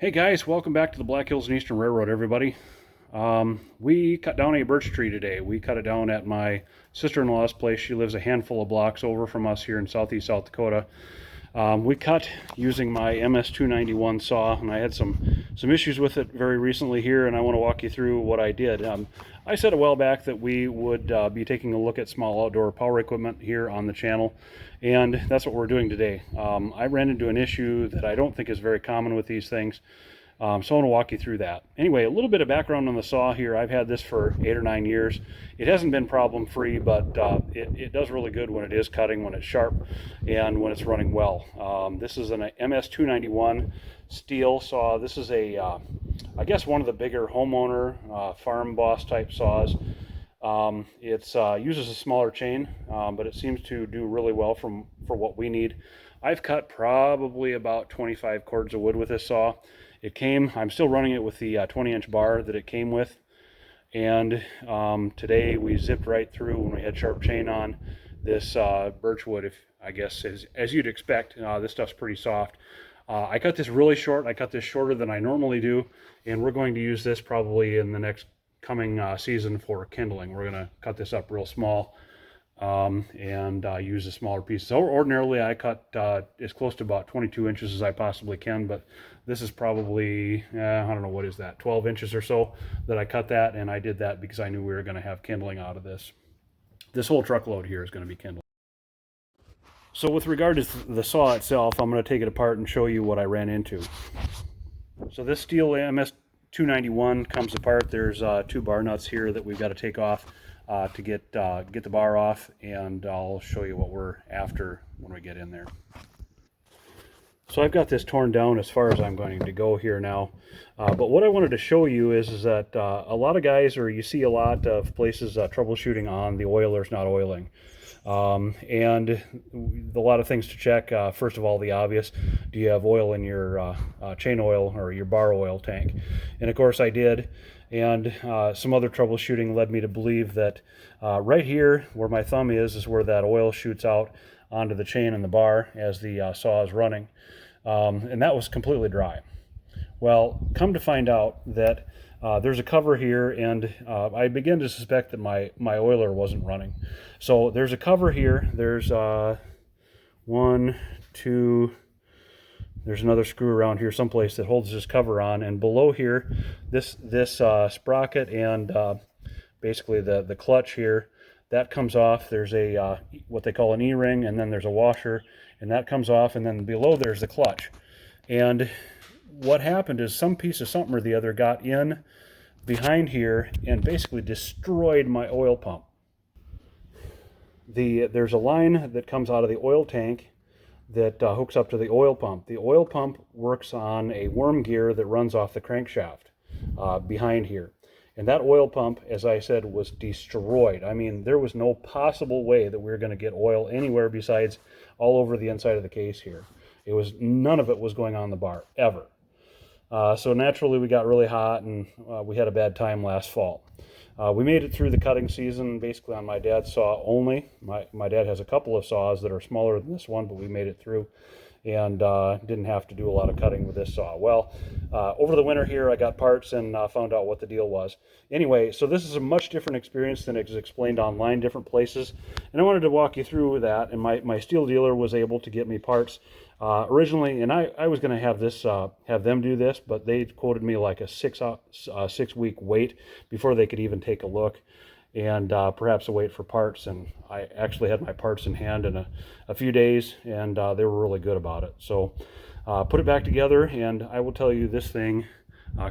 Hey guys, welcome back to the Black Hills and Eastern Railroad, everybody. We cut down a birch tree today. We cut it down at my sister-in-law's place. She lives a handful of blocks over from us here in southeast South Dakota. We cut using my MS291 saw, and I had some issues with it very recently here, and I want to walk you through what I did. I said a while back that we would be taking a look at small outdoor power equipment here on the channel, and that's what we're doing today. I ran into an issue that I don't think is very common with these things, so I want to walk you through that. Anyway, a little bit of background on the saw here. I've had this for 8 or 9 years. It hasn't been problem free, but it does really good when it is cutting, when it's sharp, and when it's running well. This is an MS291 Stihl saw. This is a, I guess, one of the bigger homeowner farm boss type saws. It uses a smaller chain, but it seems to do really well for what we need. I've cut probably about 25 cords of wood with this saw. I'm still running it with the 20-inch bar that it came with, and today we zipped right through when we had sharp chain on this birch wood. I guess as you'd expect, this stuff's pretty soft. I cut this really short. I cut this shorter than I normally do, and we're going to use this probably in the next coming season for kindling. We're going to cut this up real small and use the smaller pieces. So ordinarily I cut as close to about 22 inches as I possibly can, but this is probably, I don't know, what is that, 12 inches or so that I cut that, and I did that because I knew we were going to have kindling out of this. This whole truckload here is going to be kindling. So with regard to the saw itself, I'm going to take it apart and show you what I ran into. So this Stihl MS291 comes apart. There's 2 bar nuts here that we've got to take off to get the bar off, and I'll show you what we're after when we get in there. So I've got this torn down as far as I'm going to go here now, but what I wanted to show you is that a lot of guys, or you see a lot of places troubleshooting on the oilers not oiling. And a lot of things to check. First of all, the obvious: do you have oil in your chain oil or your bar oil tank? And of course I did, and some other troubleshooting led me to believe that right here where my thumb is where that oil shoots out onto the chain and the bar as the saw is running, and that was completely dry. Well, come to find out that there's a cover here, and I began to suspect that my oiler wasn't running. So there's a cover here. There's 1, 2, there's another screw around here someplace that holds this cover on, and below here, this sprocket and basically the clutch here, that comes off. There's a what they call an E-ring, and then there's a washer, and that comes off, and then below there's the clutch. And what happened is some piece of something or the other got in behind here and basically destroyed my oil pump. There's a line that comes out of the oil tank that hooks up to the oil pump. The oil pump works on a worm gear that runs off the crankshaft behind here. And that oil pump, as I said, was destroyed. I mean, there was no possible way that we were going to get oil anywhere besides all over the inside of the case here. None of it was going on the bar, ever. So naturally we got really hot, and we had a bad time last fall. We made it through the cutting season basically on my dad's saw only. My dad has a couple of saws that are smaller than this one, but we made it through and didn't have to do a lot of cutting with this saw. Well, over the winter here I got parts and found out what the deal was. Anyway, so this is a much different experience than is explained online, different places, and I wanted to walk you through that. And my Stihl dealer was able to get me parts originally, and I was going to have them do this, but they quoted me like a 6-week wait before they could even take a look, and perhaps a wait for parts. And I actually had my parts in hand in a few days, and they were really good about it. So put it back together, and I will tell you, this thing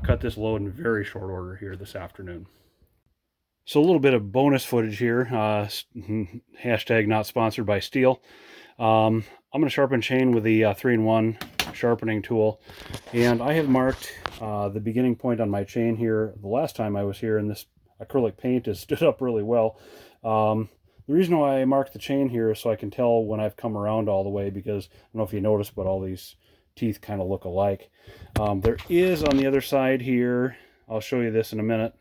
cut this load in very short order here this afternoon. So a little bit of bonus footage here, hashtag not sponsored by Stihl. I'm going to sharpen chain with the 3-in-1 sharpening tool, and I have marked the beginning point on my chain here the last time I was here, and this acrylic paint has stood up really well. The reason why I marked the chain here is so I can tell when I've come around all the way, because I don't know if you noticed, but all these teeth kind of look alike. There is on the other side here, I'll show you this in a minute,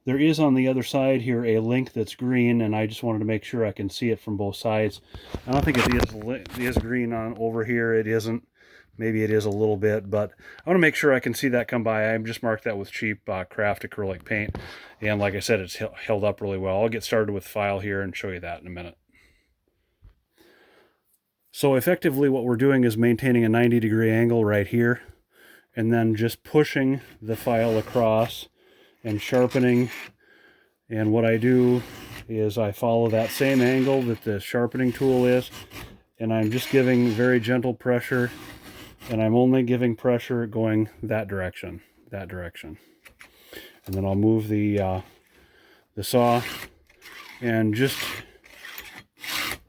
there is on the other side here a link that's green, and I just wanted to make sure I can see it from both sides. I don't think it is green on over here. It isn't, Maybe it is a little bit, but I want to make sure I can see that come by. I just marked that with cheap craft acrylic paint. And like I said, it's held up really well. I'll get started with the file here and show you that in a minute. So effectively what we're doing is maintaining a 90-degree angle right here, and then just pushing the file across and sharpening. And what I do is I follow that same angle that the sharpening tool is, and I'm just giving very gentle pressure, and I'm only giving pressure going that direction. And then I'll move the saw, and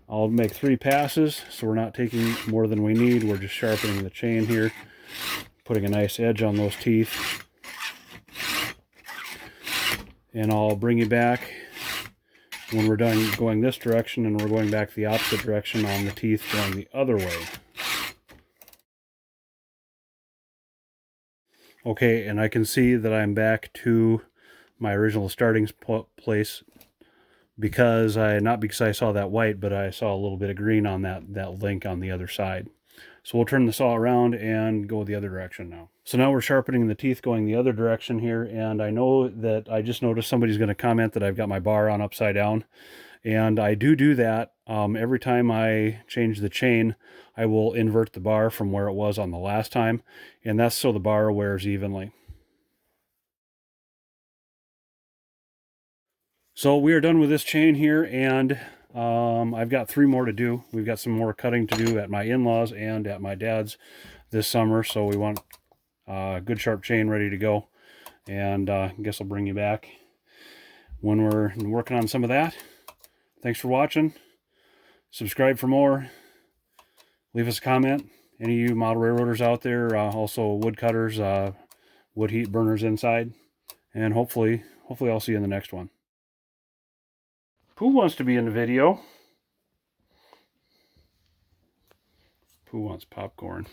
I'll make 3 passes, so we're not taking more than we need. We're just sharpening the chain here, putting a nice edge on those teeth. And I'll bring you back when we're done going this direction, and we're going back the opposite direction on the teeth going the other way. Okay, and I can see that I'm back to my original starting place not because I saw that white, but I saw a little bit of green on that link on the other side. So we'll turn the saw around and go the other direction now. So now we're sharpening the teeth going the other direction here, and I know that I just noticed somebody's going to comment that I've got my bar on upside down. And I do that. Every time I change the chain, I will invert the bar from where it was on the last time, and that's so the bar wears evenly. So we are done with this chain here, and I've got 3 more to do. We've got some more cutting to do at my in-laws and at my dad's this summer, so we want a good sharp chain ready to go. And I guess I'll bring you back when we're working on some of that. Thanks for watching. Subscribe for more. Leave us a comment. Any of you model railroaders out there, also woodcutters, wood heat burners inside. And hopefully I'll see you in the next one. Pooh wants to be in the video. Pooh wants popcorn.